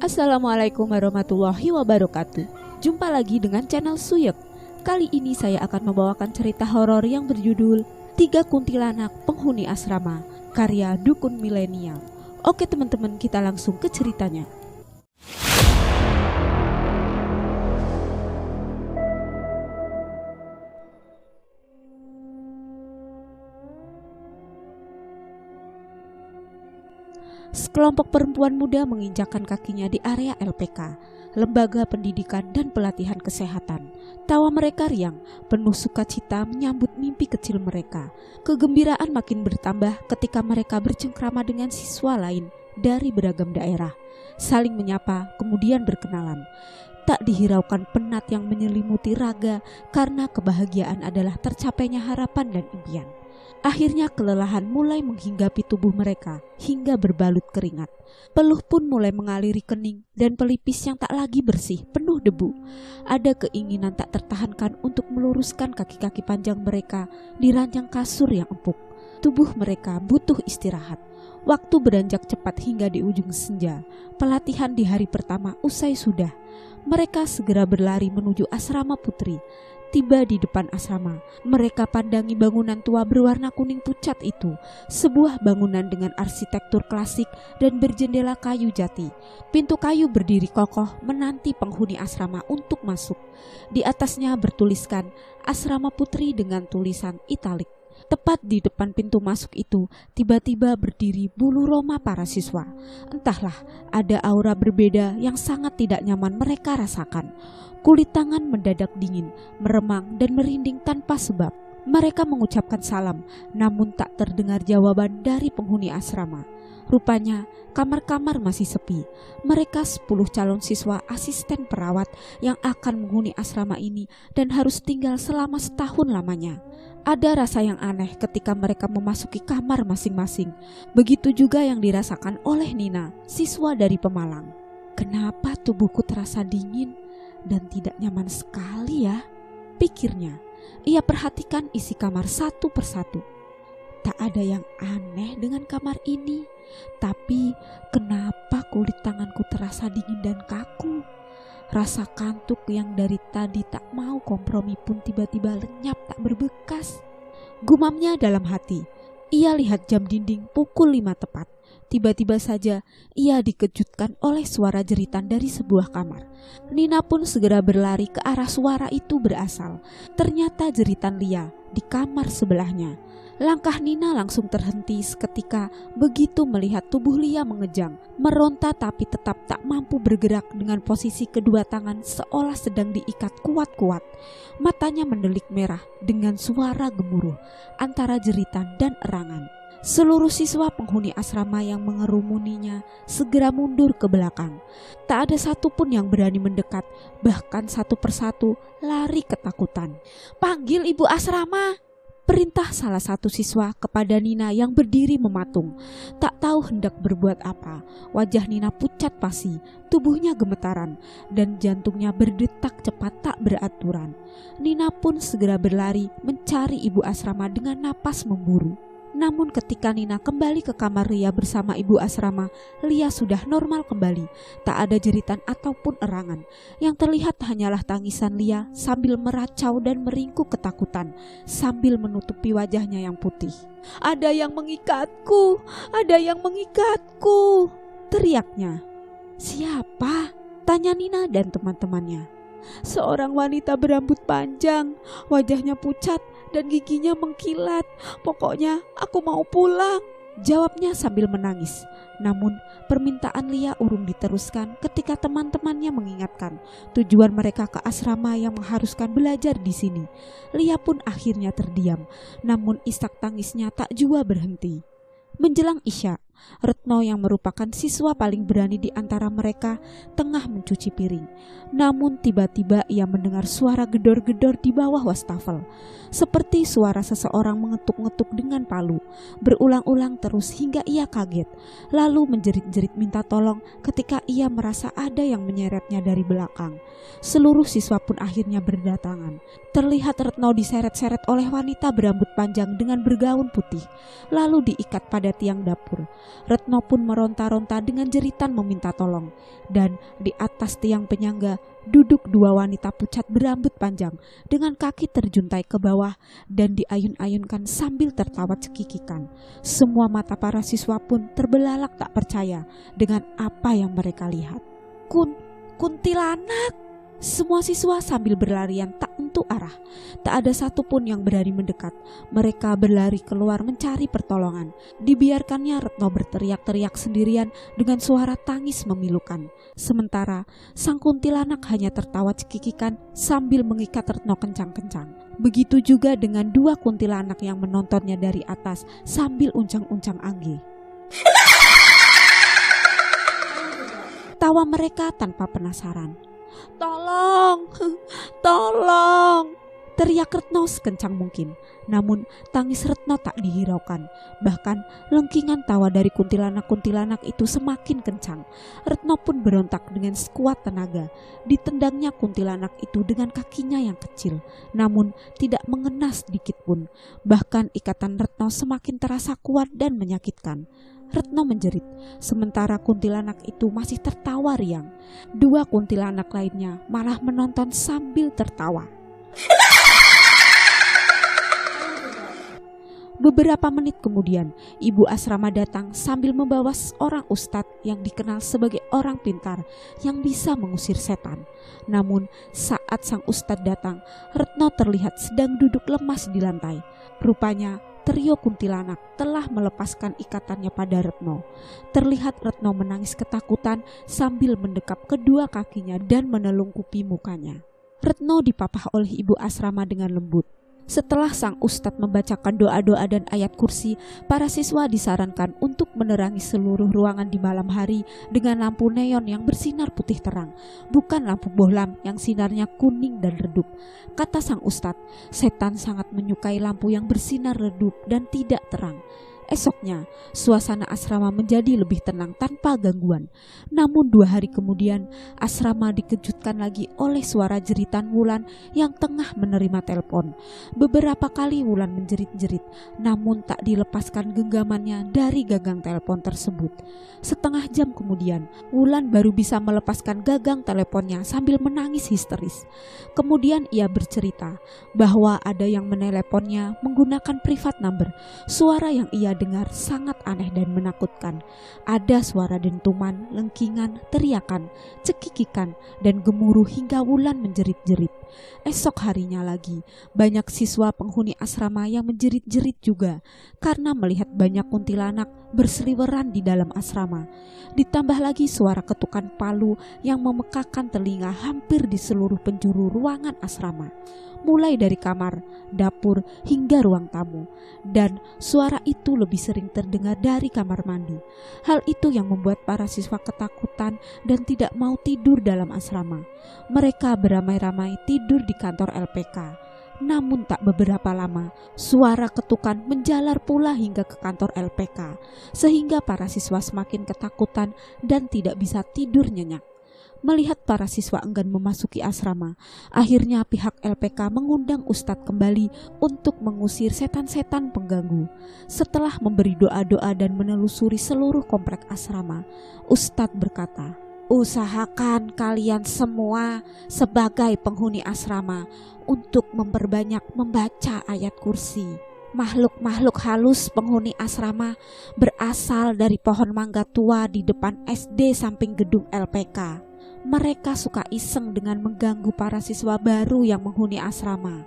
Assalamualaikum warahmatullahi wabarakatuh. Jumpa lagi dengan channel Suyek. Kali ini saya akan membawakan cerita horor yang berjudul Tiga Kuntilanak Penghuni Asrama, karya Dukun Milenial. Oke teman-teman, kita langsung ke ceritanya. Sekelompok perempuan muda menginjakkan kakinya di area LPK, Lembaga Pendidikan dan Pelatihan Kesehatan. Tawa mereka riang, penuh sukacita menyambut mimpi kecil mereka. Kegembiraan makin bertambah ketika mereka bercengkrama dengan siswa lain dari beragam daerah. Saling menyapa, kemudian berkenalan. Tak dihiraukan penat yang menyelimuti raga karena kebahagiaan adalah tercapainya harapan dan impian. Akhirnya kelelahan mulai menghinggapi tubuh mereka hingga berbalut keringat. Peluh pun mulai mengaliri kening dan pelipis yang tak lagi bersih, penuh debu. Ada keinginan tak tertahankan untuk meluruskan kaki-kaki panjang mereka di ranjang kasur yang empuk. Tubuh mereka butuh istirahat. Waktu beranjak cepat hingga di ujung senja. Pelatihan di hari pertama usai sudah. Mereka segera berlari menuju asrama putri. Tiba di depan asrama, mereka pandangi bangunan tua berwarna kuning pucat itu. Sebuah bangunan dengan arsitektur klasik dan berjendela kayu jati. Pintu kayu berdiri kokoh menanti penghuni asrama untuk masuk. Di atasnya bertuliskan Asrama Putri dengan tulisan italik. Tepat di depan pintu masuk itu, tiba-tiba berdiri bulu roma para siswa. Entahlah, ada aura berbeda yang sangat tidak nyaman mereka rasakan. Kulit tangan mendadak dingin, meremang dan merinding tanpa sebab. Mereka mengucapkan salam, namun tak terdengar jawaban dari penghuni asrama. Rupanya kamar-kamar masih sepi. Mereka 10 calon siswa asisten perawat yang akan menghuni asrama ini dan harus tinggal selama setahun lamanya. Ada rasa yang aneh ketika mereka memasuki kamar masing-masing. Begitu juga yang dirasakan oleh Nina, siswa dari Pemalang. Kenapa tubuhku terasa dingin dan tidak nyaman sekali ya? Pikirnya. Ia perhatikan isi kamar satu persatu. Tak ada yang aneh dengan kamar ini, tapi kenapa kulit tanganku terasa dingin dan kaku? Rasa kantuk yang dari tadi tak mau kompromi pun tiba-tiba lenyap tak berbekas. Gumamnya dalam hati. Ia lihat jam dinding pukul 5 tepat. Tiba-tiba saja ia dikejutkan oleh suara jeritan dari sebuah kamar. Nina pun segera berlari ke arah suara itu berasal. Ternyata jeritan Lia di kamar sebelahnya. Langkah Nina langsung terhenti seketika begitu melihat tubuh Lia mengejang, meronta tapi tetap tak mampu bergerak dengan posisi kedua tangan seolah sedang diikat kuat-kuat. Matanya mendelik merah dengan suara gemuruh antara jeritan dan erangan. Seluruh siswa penghuni asrama yang mengerumuninya segera mundur ke belakang. Tak ada satupun yang berani mendekat, bahkan satu persatu lari ketakutan. "Panggil ibu asrama!" Perintah salah satu siswa kepada Nina yang berdiri mematung. Tak tahu hendak berbuat apa. Wajah Nina pucat pasi, tubuhnya gemetaran, dan jantungnya berdetak cepat tak beraturan. Nina pun segera berlari mencari ibu asrama dengan napas memburu. Namun ketika Nina kembali ke kamar Lia bersama ibu asrama, Lia sudah normal kembali. Tak ada jeritan ataupun erangan. Yang terlihat hanyalah tangisan Lia sambil meracau dan meringkuk ketakutan sambil menutupi wajahnya yang putih. "Ada yang mengikatku, ada yang mengikatku!" teriaknya. "Siapa?" tanya Nina dan teman-temannya. "Seorang wanita berambut panjang, wajahnya pucat dan giginya mengkilat. Pokoknya aku mau pulang," jawabnya sambil menangis. Namun permintaan Lia urung diteruskan ketika teman-temannya mengingatkan tujuan mereka ke asrama yang mengharuskan belajar di sini. Lia pun akhirnya terdiam, namun isak tangisnya tak jua berhenti. Menjelang Isya, Retno yang merupakan siswa paling berani di antara mereka tengah mencuci piring. Namun tiba-tiba ia mendengar suara gedor-gedor di bawah wastafel. Seperti suara seseorang mengetuk-ngetuk dengan palu. Berulang-ulang terus hingga ia kaget. Lalu menjerit-jerit minta tolong ketika ia merasa ada yang menyeretnya dari belakang. Seluruh siswa pun akhirnya berdatangan. Terlihat Retno diseret-seret oleh wanita berambut panjang dengan bergaun putih. Lalu diikat pada tiang dapur. Retno pun meronta-ronta dengan jeritan meminta tolong. Dan di atas tiang penyangga duduk dua wanita pucat berambut panjang dengan kaki terjuntai ke bawah dan diayun-ayunkan sambil tertawa cekikikan. Semua mata para siswa pun terbelalak tak percaya dengan apa yang mereka lihat. Kuntilanak! Semua siswa sambil berlarian tak tentu arah. Tak ada satupun yang berani mendekat. Mereka berlari keluar mencari pertolongan. Dibiarkannya Retno berteriak-teriak sendirian dengan suara tangis memilukan. Sementara sang kuntilanak hanya tertawa cekikikan sambil mengikat Retno kencang-kencang. Begitu juga dengan dua kuntilanak yang menontonnya dari atas sambil uncang-uncang angge. Tawa mereka tanpa penasaran. "Tolong, tolong!" teriak Retno sekencang mungkin. Namun tangis Retno tak dihiraukan. Bahkan lengkingan tawa dari kuntilanak-kuntilanak itu semakin kencang. Retno pun berontak dengan sekuat tenaga. Ditendangnya kuntilanak itu dengan kakinya yang kecil, namun tidak mengena sedikit pun. Bahkan ikatan Retno semakin terasa kuat dan menyakitkan. Retno menjerit, sementara kuntilanak itu masih tertawa riang. Dua kuntilanak lainnya malah menonton sambil tertawa. Beberapa menit kemudian, ibu asrama datang sambil membawa seorang ustadz yang dikenal sebagai orang pintar yang bisa mengusir setan. Namun saat sang ustadz datang, Retno terlihat sedang duduk lemas di lantai. Rupanya trio kuntilanak telah melepaskan ikatannya pada Retno. Terlihat Retno menangis ketakutan sambil mendekap kedua kakinya dan menelungkupi mukanya. Retno dipapah oleh ibu asrama dengan lembut. Setelah sang ustadz membacakan doa-doa dan ayat kursi, para siswa disarankan untuk menerangi seluruh ruangan di malam hari dengan lampu neon yang bersinar putih terang, bukan lampu bohlam yang sinarnya kuning dan redup. Kata sang ustadz, setan sangat menyukai lampu yang bersinar redup dan tidak terang. Esoknya, suasana asrama menjadi lebih tenang tanpa gangguan. Namun 2 hari kemudian, asrama dikejutkan lagi oleh suara jeritan Wulan yang tengah menerima telepon. Beberapa kali Wulan menjerit-jerit, namun tak dilepaskan genggamannya dari gagang telepon tersebut. Setengah jam kemudian, Wulan baru bisa melepaskan gagang teleponnya sambil menangis histeris. Kemudian ia bercerita bahwa ada yang meneleponnya menggunakan private number. Suara yang ia dengar sangat aneh dan menakutkan. Ada suara dentuman, lengkingan, teriakan, cekikikan, dan gemuruh hingga Wulan menjerit-jerit. Esok harinya lagi, banyak siswa penghuni asrama yang menjerit-jerit juga karena melihat banyak kuntilanak berseliweran di dalam asrama. Ditambah lagi suara ketukan palu yang memekakan telinga hampir di seluruh penjuru ruangan asrama, mulai dari kamar, dapur, hingga ruang tamu. Dan suara itu lebih sering terdengar dari kamar mandi. Hal itu yang membuat para siswa ketakutan dan tidak mau tidur dalam asrama. Mereka beramai-ramai tidur di kantor LPK. Namun tak beberapa lama, suara ketukan menjalar pula hingga ke kantor LPK, sehingga para siswa semakin ketakutan dan tidak bisa tidur nyenyak. Melihat para siswa enggan memasuki asrama, akhirnya pihak LPK mengundang Ustadz kembali untuk mengusir setan-setan pengganggu. Setelah memberi doa-doa dan menelusuri seluruh komplek asrama, Ustadz berkata, "Usahakan kalian semua sebagai penghuni asrama untuk memperbanyak membaca ayat kursi. Makhluk-makhluk halus penghuni asrama berasal dari pohon mangga tua di depan SD samping gedung LPK. Mereka suka iseng dengan mengganggu para siswa baru yang menghuni asrama,"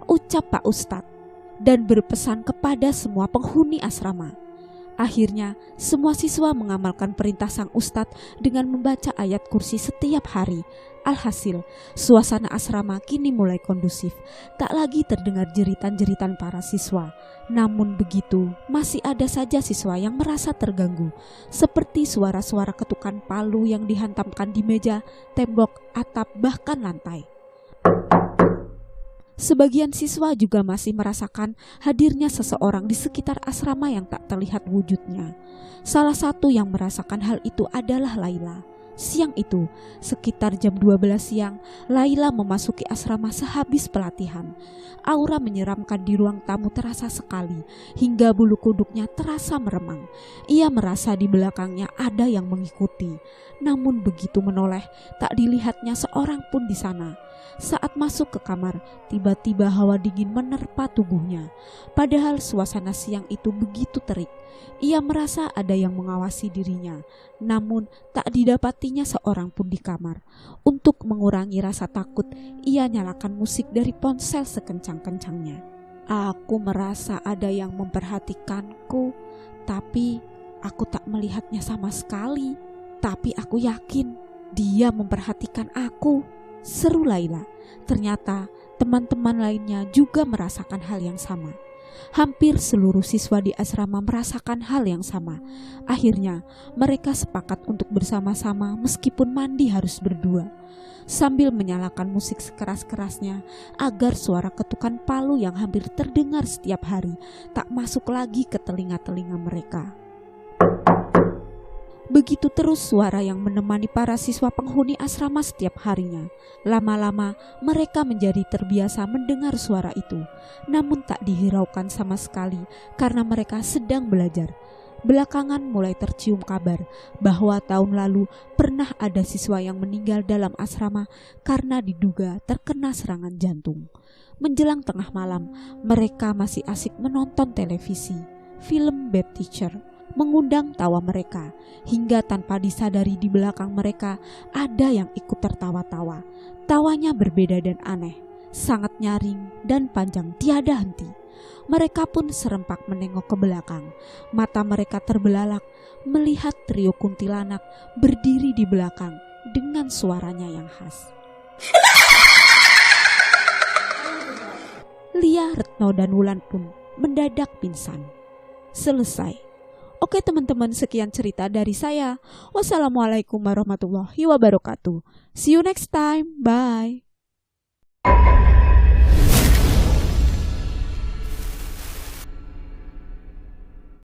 ucap Pak Ustadz, dan berpesan kepada semua penghuni asrama. Akhirnya, semua siswa mengamalkan perintah sang ustadz dengan membaca ayat kursi setiap hari. Alhasil, suasana asrama kini mulai kondusif. Tak lagi terdengar jeritan-jeritan para siswa. Namun begitu, masih ada saja siswa yang merasa terganggu, seperti suara-suara ketukan palu yang dihantamkan di meja, tembok, atap, bahkan lantai. Sebagian siswa juga masih merasakan hadirnya seseorang di sekitar asrama yang tak terlihat wujudnya. Salah satu yang merasakan hal itu adalah Laila. Siang itu, sekitar jam 12 siang, Laila memasuki asrama sehabis pelatihan. Aura menyeramkan di ruang tamu terasa sekali, hingga bulu kuduknya terasa meremang. Ia merasa di belakangnya ada yang mengikuti. Namun begitu menoleh, tak dilihatnya seorang pun di sana. Saat masuk ke kamar, tiba-tiba hawa dingin menerpa tubuhnya. Padahal suasana siang itu begitu terik. Ia merasa ada yang mengawasi dirinya, namun tak didapatinya seorang pun di kamar. Untuk mengurangi rasa takut, ia nyalakan musik dari ponsel sekencang-kencangnya. Aku merasa ada yang memperhatikanku, tapi aku tak melihatnya sama sekali. Tapi aku yakin dia memperhatikan aku, seru Laila. Ternyata teman-teman lainnya juga merasakan hal yang sama. Hampir seluruh siswa di asrama merasakan hal yang sama. Akhirnya mereka sepakat untuk bersama-sama meskipun mandi harus berdua, sambil menyalakan musik sekeras-kerasnya agar suara ketukan palu yang hampir terdengar setiap hari tak masuk lagi ke telinga-telinga mereka. Begitu terus suara yang menemani para siswa penghuni asrama setiap harinya. Lama-lama mereka menjadi terbiasa mendengar suara itu, namun tak dihiraukan sama sekali karena mereka sedang belajar. Belakangan mulai tercium kabar bahwa tahun lalu pernah ada siswa yang meninggal dalam asrama karena diduga terkena serangan jantung. Menjelang tengah malam, mereka masih asik menonton televisi. Film Bad Teacher mengundang tawa mereka, hingga tanpa disadari di belakang mereka ada yang ikut tertawa-tawa. Tawanya berbeda dan aneh, sangat nyaring dan panjang tiada henti. Mereka pun serempak menengok ke belakang. Mata mereka terbelalak melihat trio kuntilanak berdiri di belakang dengan suaranya yang khas. Lia, Retno, dan Wulan pun mendadak pingsan. Selesai. Oke teman-teman, sekian cerita dari saya. Wassalamualaikum warahmatullahi wabarakatuh. See you next time. Bye.